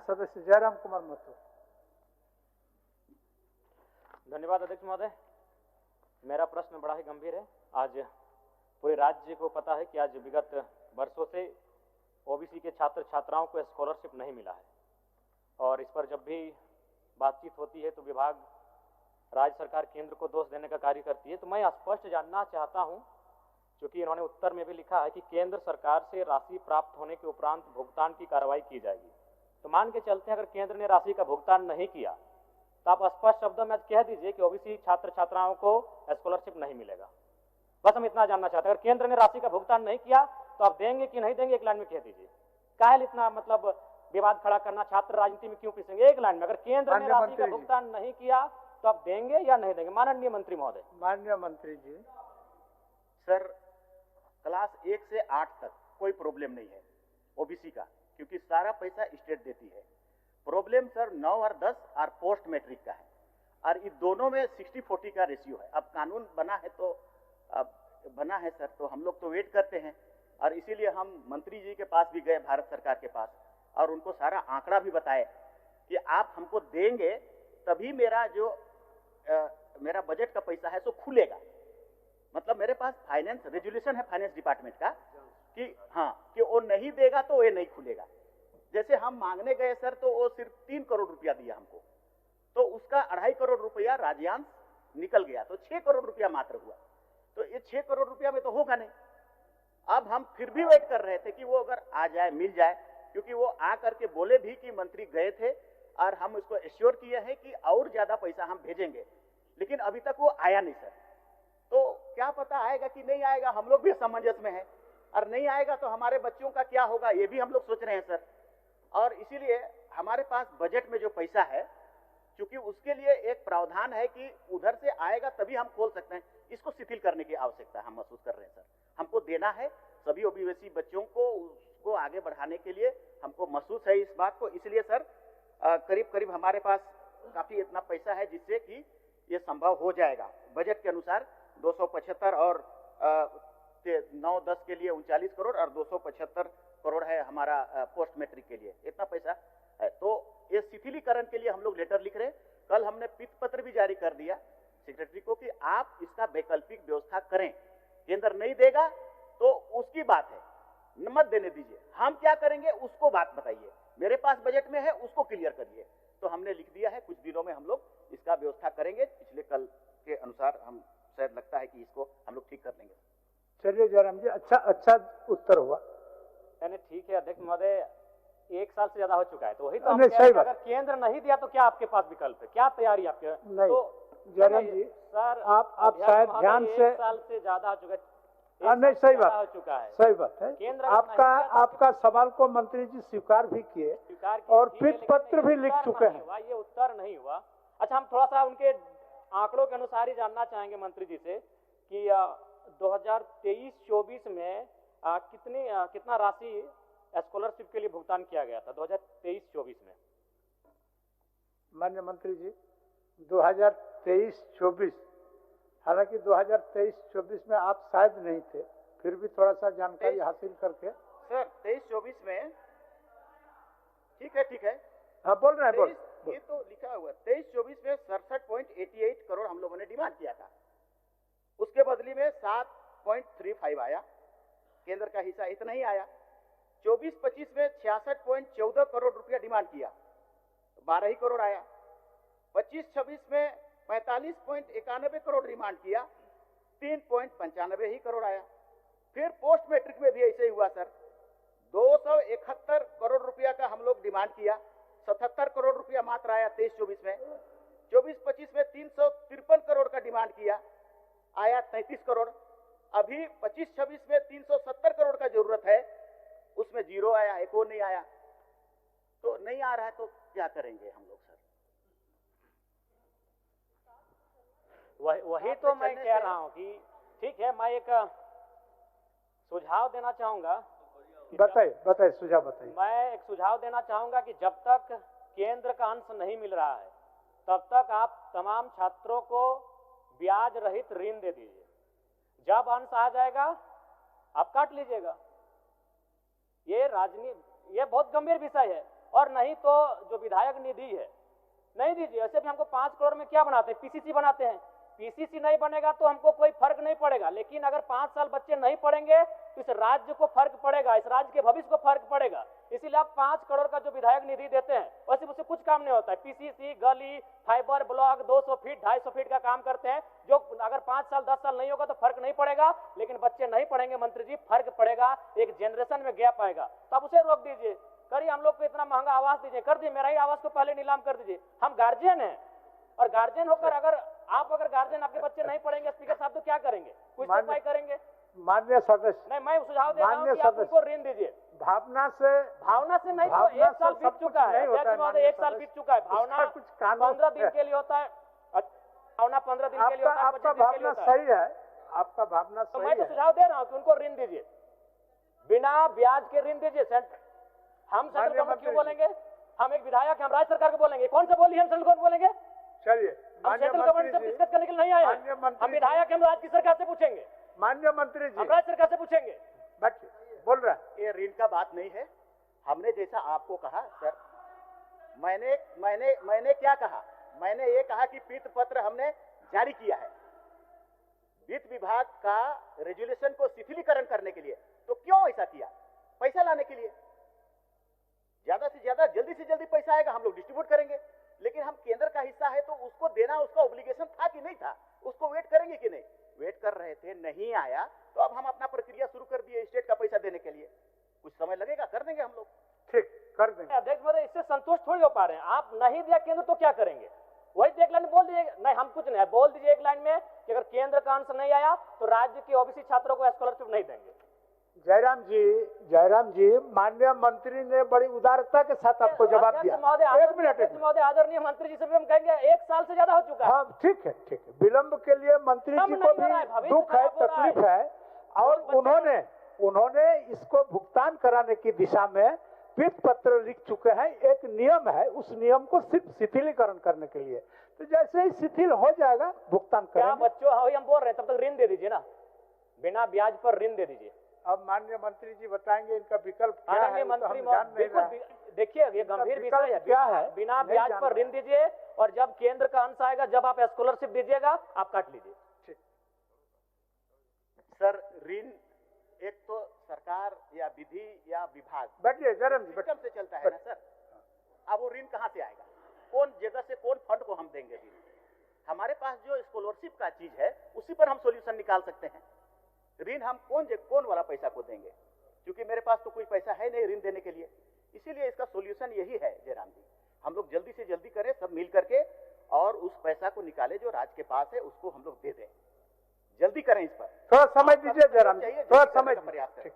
सदस्य जयराम कुमार महतो। धन्यवाद अध्यक्ष महोदय। मेरा प्रश्न बड़ा ही गंभीर है। आज पूरे राज्य को पता है कि आज विगत वर्षों से ओबीसी के छात्र छात्राओं को स्कॉलरशिप नहीं मिला है, और इस पर जब भी बातचीत होती है तो विभाग, राज्य सरकार केंद्र को दोष देने का कार्य करती है। तो मैं स्पष्ट जानना चाहता हूं, क्योंकि इन्होंने उत्तर में भी लिखा है कि केंद्र सरकार से राशि प्राप्त होने के उपरांत भुगतान की कार्रवाई की जाएगी। तो मान के चलते हैं अगर केंद्र ने राशि का भुगतान नहीं किया तो आप स्पष्ट शब्दों में कह दीजिए कि ओबीसी छात्र छात्राओं को स्कॉलरशिप नहीं मिलेगा। बस हम इतना जानना चाहते हैं, अगर केंद्र ने राशि का भुगतान नहीं किया तो आप देंगे कि नहीं देंगे, एक लाइन में कह दीजिए। काहे इतना मतलब विवाद खड़ा करना, छात्र राजनीति में क्यों पिसेंगे? एक लाइन में, अगर केंद्र ने राशि का भुगतान नहीं किया तो आप देंगे या नहीं देंगे? माननीय मंत्री महोदय। माननीय मंत्री जी। सर, क्लास 1 से 8 तक कोई प्रॉब्लम नहीं है ओबीसी का, क्योंकि सारा पैसा स्टेट देती है। प्रॉब्लम सर 9 और 10 और पोस्ट मैट्रिक का है, और इन दोनों में 60-40 का रेशियो है। अब कानून बना है तो बना है सर, तो हम लोग तो वेट करते हैं, और इसीलिए हम मंत्री जी के पास भी गए, भारत सरकार के पास, और उनको सारा आंकड़ा भी बताए कि आप हमको देंगे तभी मेरा जो मेरा बजट का पैसा है सो खुलेगा। मतलब मेरे पास फाइनेंस रेजुलेशन है फाइनेंस डिपार्टमेंट का कि हाँ, कि वो नहीं देगा तो ये नहीं खुलेगा। जैसे हम मांगने गए सर तो वो सिर्फ 3 करोड़ रुपया दिया हमको, तो उसका 2.5 करोड़ रुपया राज्यांश निकल गया, तो 6 करोड़ रुपया मात्र हुआ। तो ये 6 करोड़ रुपया में तो होगा नहीं। अब हम फिर भी वेट कर रहे थे कि वो अगर आ जाए, मिल जाए, क्योंकि वो आ करके बोले भी कि मंत्री गए थे और हम उसको एश्योर किए हैं कि और ज्यादा पैसा हम भेजेंगे, लेकिन अभी तक वो आया नहीं सर। तो क्या पता आएगा कि नहीं आएगा, हम लोग भी असमंजस में हैं, और नहीं आएगा तो हमारे बच्चों का क्या होगा ये भी हम लोग सोच रहे हैं सर। और इसीलिए हमारे पास बजट में जो पैसा है, क्योंकि उसके लिए एक प्रावधान है कि उधर से आएगा तभी हम खोल सकते हैं, इसको शिथिल करने की आवश्यकता हम महसूस कर रहे हैं सर। हमको देना है सभी ओबीसी बच्चों को, उसको आगे बढ़ाने के लिए हमको महसूस है इस बात को। इसलिए सर करीब करीब हमारे पास काफी इतना पैसा है जिससे कि ये संभव हो जाएगा। बजट के अनुसार 275 और 9-10 के लिए 39 करोड़ और 275 करोड़ है हमारा पोस्ट मैट्रिक के लिए, इतना पैसा है। तो ये शिथिलीकरण के लिए हम लोग लेटर लिख रहे हैं। कल हमने पित पत्र भी जारी कर दिया सेक्रेटरी को कि आप इसका वैकल्पिक व्यवस्था करें। केंद्र नहीं देगा तो उसकी बात है, मत देने दीजिए, हम क्या करेंगे उसको बात बताइए, मेरे पास बजट में है उसको क्लियर करिए। तो हमने लिख दिया है, कुछ दिनों में हम लोग इसका व्यवस्था करेंगे। पिछले कल के अनुसार हम शायद लगता है कि इसको हम लोग ठीक कर लेंगे। चलिए जयराम जी, अच्छा उत्तर हुआ। यानी ठीक है अध्यक्ष महोदय, 1 साल से ज्यादा हो चुका है, तो वही तो नहीं, सही बात। अगर केंद्र नहीं दिया तो क्या आपके पास विकल्प है, क्या तैयारी आपके? नहीं तो जयराम जी सर, आप शायद ध्यान से 1 साल से ज्यादा हो चुका है। नहीं, सही बात हो चुका है, सही बात है। केंद्र आपका सवाल को मंत्री जी स्वीकार भी किए और पित पत्र भी लिख चुके हैं। ये उत्तर नहीं हुआ। अच्छा, हम थोड़ा सा उनके आंकड़ों के अनुसार ही जानना चाहेंगे मंत्री जी से कि 2023-24 में कितना राशि स्कॉलरशिप के लिए भुगतान किया गया था 2023-24 में? माननीय मंत्री जी, 2023-24, हालांकि 2023-24 में आप शायद नहीं थे, फिर भी थोड़ा सा जानकारी हासिल करके। सर 23-24 में ठीक है, हाँ बोल रहे हैं, ये तो लिखा हुआ 23-24 में 67.88 करोड़ हम लोगों ने डिमांड किया था, उसके बदली में 7.35 आया, केंद्र का हिस्सा इतना ही आया। 24-25 में 66.14 करोड़ रुपया डिमांड किया, 12 ही करोड़ आया। 25-26 में 45.91 करोड़ डिमांड किया, 3.95 ही करोड़ आया। फिर पोस्ट मैट्रिक में भी ऐसे ही हुआ सर, 271 करोड़ रुपया का हम लोग डिमांड किया, 77 करोड़ रुपया मात्र आया 23-24 में। 24-25 में 353 करोड़ का डिमांड किया, आया 33 करोड़। अभी 25-26 में 370 करोड़ का जरूरत है, उसमें 0 आया, एक और नहीं आया। तो नहीं आ रहा है तो क्या करेंगे हम लोग सर? वही तो मैं कह रहा हूं कि ठीक है, मैं एक सुझाव देना चाहूंगा। बताइए सुझाव बताइए। मैं एक सुझाव देना चाहूंगा कि जब तक केंद्र का अंश नहीं मिल रहा है तब तक आप तमाम छात्रों को ब्याज रहित ऋण दे दीजिए। जब अंश आ जाएगा आप काट लीजिएगा। ये बहुत गंभीर विषय है। और नहीं तो जो विधायक निधि है नहीं दीजिए। ऐसे भी हमको 5 करोड़ में क्या बनाते हैं, पीसीसी बनाते हैं। पीसीसी नहीं बनेगा तो हमको कोई फर्क नहीं पड़ेगा, लेकिन अगर 5 साल बच्चे नहीं पढ़ेंगे तो इस राज्य को फर्क पड़ेगा, इस राज्य के भविष्य को फर्क पड़ेगा। इसीलिए आप 5 करोड़ का जो विधायक निधि देते हैं वैसे उससे कुछ काम नहीं होता है। पीसीसी, गली, फाइबर ब्लॉक 200 फीट 250 फीट का काम करते हैं, जो अगर 5 साल 10 साल नहीं होगा तो फर्क नहीं पड़ेगा, लेकिन बच्चे नहीं पढ़ेंगे मंत्री जी, फर्क पड़ेगा, एक जनरेशन में गैप आएगा। तो आप उसे रोक दीजिए, करिए हम लोग को इतना महंगा आवास दीजिए, कर दिए, मेरा ही आवास को पहले नीलाम कर दीजिए। हम गार्जियन हैं और गार्जियन होकर अगर गार्जियन आपके बच्चे नहीं पढ़ेंगे स्पीकर साहब तो क्या करेंगे, कुछ उपाय करेंगे। माननीय सदस्य, नहीं, मैं सुझाव दे रहा हूं कि आप उनको ऋण दीजिए। भावना से नहीं तो 1 साल बीत चुका है, 1 साल बीत चुका है। भावना कुछ कानून 15 दिन के लिए होता है, भावना 15 दिन के लिए होता है, आपका भावना सही है, आपका भावना तो सही मैं तो है। सुझाव दे रहा हूँ कि उनको ऋण दीजिए, बिना ब्याज के ऋण दीजिए। हम सेंट्रल गवर्नमेंट क्यों बोलेंगे, हम एक विधायक, हम राज्य सरकार को बोलेंगे, कौन सा बोली हम सेंट्रल गवर्नमेंट बोलेंगे। चलिए, हम सेंट्रल गवर्नमेंट से डिस्कस करने के लिए नहीं आए हैं, हम विधायक, हम राज्य की सरकार से पूछेंगे, माननीय मंत्री जी, हम राज्य सरकार से पूछेंगे। बोल रहा है ये ऋण का बात नहीं है। हमने जैसा आपको कहा सर, मैंने क्या कहा, मैंने ये कहा कि पीत पत्र हमने जारी किया है वित्त विभाग का रेजुलेशन को शिथिलीकरण करने के लिए। तो क्यों ऐसा किया, पैसा लाने के लिए। ज्यादा से ज्यादा जल्दी से जल्दी पैसा आएगा, हम लोग डिस्ट्रीब्यूट करेंगे, लेकिन हम केंद्र का हिस्सा है तो उसको देना उसका ऑब्लिगेशन था कि नहीं था, उसको वेट करेंगे कि नहीं। वेट कर रहे थे, नहीं आया तो अब हम अपना प्रक्रिया शुरू कर दिए स्टेट का पैसा देने के लिए। कुछ समय लगेगा, कर देंगे हम लोग, ठीक कर देंगे। अध्यक्ष महोदय, इससे संतुष्ट थोड़ी हो पा रहे हैं आप। नहीं दिया केंद्र तो क्या करेंगे, वही एक लाइन बोल दीजिए। नहीं, हम कुछ नहीं, बोल दीजिए एक लाइन में कि अगर केंद्र का अंश नहीं आया तो राज्य के ओबीसी छात्रों को स्कॉलरशिप नहीं देंगे। जयराम जी, माननीय मंत्री ने बड़ी उदारता के साथ आपको जवाब दिया। एक मिनट महोदय, आदरणीय मंत्री जी से भी हम कहेंगे 1 साल से ज्यादा हो चुका है। हाँ, ठीक है, विलंब के लिए मंत्री जी को भी दुख है, तकलीफ है, और उन्होंने इसको भुगतान कराने की दिशा में वित्त पत्र लिख चुके हैं। एक नियम है, उस नियम को सिर्फ शिथिलीकरण करने के लिए, तो जैसे ही शिथिल हो जाएगा भुगतान करेंगे। क्या बच्चों, हम बोल रहे हैं, तब तक ऋण दे दीजिए ना, बिना ब्याज पर ऋण दे दीजिए। अब माननीय मंत्री जी बताएंगे इनका विकल्प क्या है। माननीय मंत्री देखिए, ये गंभीर विषय है, क्या है, बिना ब्याज पर ऋण दीजिए, और जब केंद्र का अंश आएगा, जब आप स्कॉलरशिप दीजिएगा, आप काट लीजिए। सर, ऋण एक तो सरकार या विधि या विभाग बैठिए जयराम जी, सिस्टम से चलता है ना सर। अब वो ऋण कहाँ से आएगा, कौन जगह से कौन फंड को हम देंगे ऋण। हमारे पास जो स्कॉलरशिप का चीज है उसी पर हम सॉल्यूशन निकाल सकते हैं। ऋण हम कौन वाला पैसा को देंगे, क्योंकि मेरे पास तो कोई पैसा है नहीं ऋण देने के लिए। इसीलिए इसका सॉल्यूशन यही है जयराम जी, हम लोग जल्दी से जल्दी करें सब मिल करके, और उस पैसा को निकाले जो राज्य के पास है उसको हम लोग दे दें। जल्दी करें, इस पर थोड़ा समय दीजिए जयराम जी, थोड़ा समय प्रयास करें।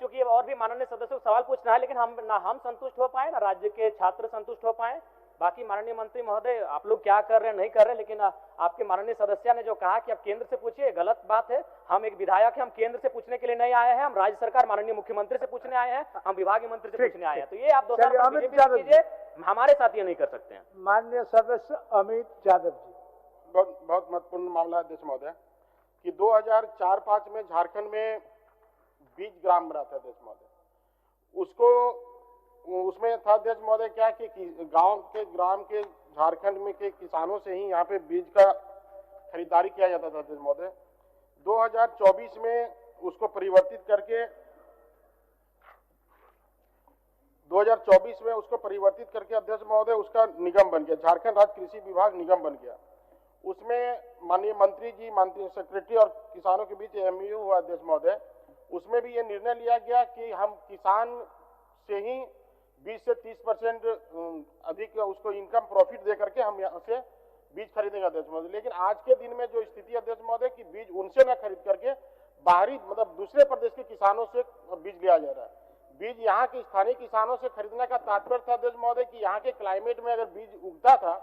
क्योंकि और भी माननीय सदस्यों को सवाल पूछना है, लेकिन हम संतुष्ट हो पाए ना राज्य के छात्र संतुष्ट हो पाए। बाकी माननीय मंत्री महोदय, आप लोग क्या कर रहे हैं नहीं कर रहे हैं, लेकिन आपके माननीय सदस्य ने जो कहा कि आप केंद्र से पूछिए, गलत बात है। हम एक विधायक हैं, हम केंद्र से पूछने के लिए नहीं आए हैं, हम राज्य सरकार माननीय मुख्यमंत्री से पूछने आए हैं, हम विभागीय मंत्री से पूछने आए हैं। तो ये आप कीजिए, हमारे साथ ये नहीं कर सकते हैं। माननीय सदस्य अमित यादव जी। बहुत महत्वपूर्ण मामला है अध्यक्ष महोदय कि 2004-5 में झारखंड में बीज ग्राम बना था अध्यक्ष महोदय। उसमें था अध्यक्ष महोदय क्या कि गांव के ग्राम के झारखंड में के किसानों से ही यहाँ पे बीज का खरीदारी किया जाता था अध्यक्ष महोदय। 2024 में उसको परिवर्तित करके अध्यक्ष महोदय उसका निगम बन गया, झारखंड राज्य कृषि विभाग निगम बन गया। उसमें माननीय मंत्री जी, माननीय सेक्रेटरी और किसानों के बीच एमओयू हुआ अध्यक्ष महोदय। उसमें भी ये निर्णय लिया गया कि हम किसान से ही 20 से 30% अधिक उसको इनकम प्रॉफिट दे करके हम यहाँ से बीज खरीदेंगे अध्यक्ष महोदय। लेकिन आज के दिन में जो स्थिति अध्यक्ष महोदय कि बीज उनसे न खरीद करके बाहरी मतलब दूसरे प्रदेश के किसानों से बीज लिया जा रहा है। बीज यहाँ के स्थानीय किसानों से खरीदने का तात्पर्य था अध्यक्ष महोदय कि यहाँ के क्लाइमेट में अगर बीज उगता था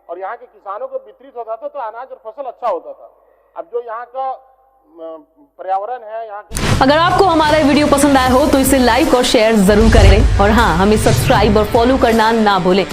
और यहाँ के किसानों को वितरित होता था तो अनाज और फसल अच्छा होता था। अब जो यहाँ का पर्यावरण है यहाँ की। अगर आपको हमारा वीडियो पसंद आया हो तो इसे लाइक और शेयर जरूर करें, और हाँ, हमें सब्सक्राइब और फॉलो करना ना भूलें।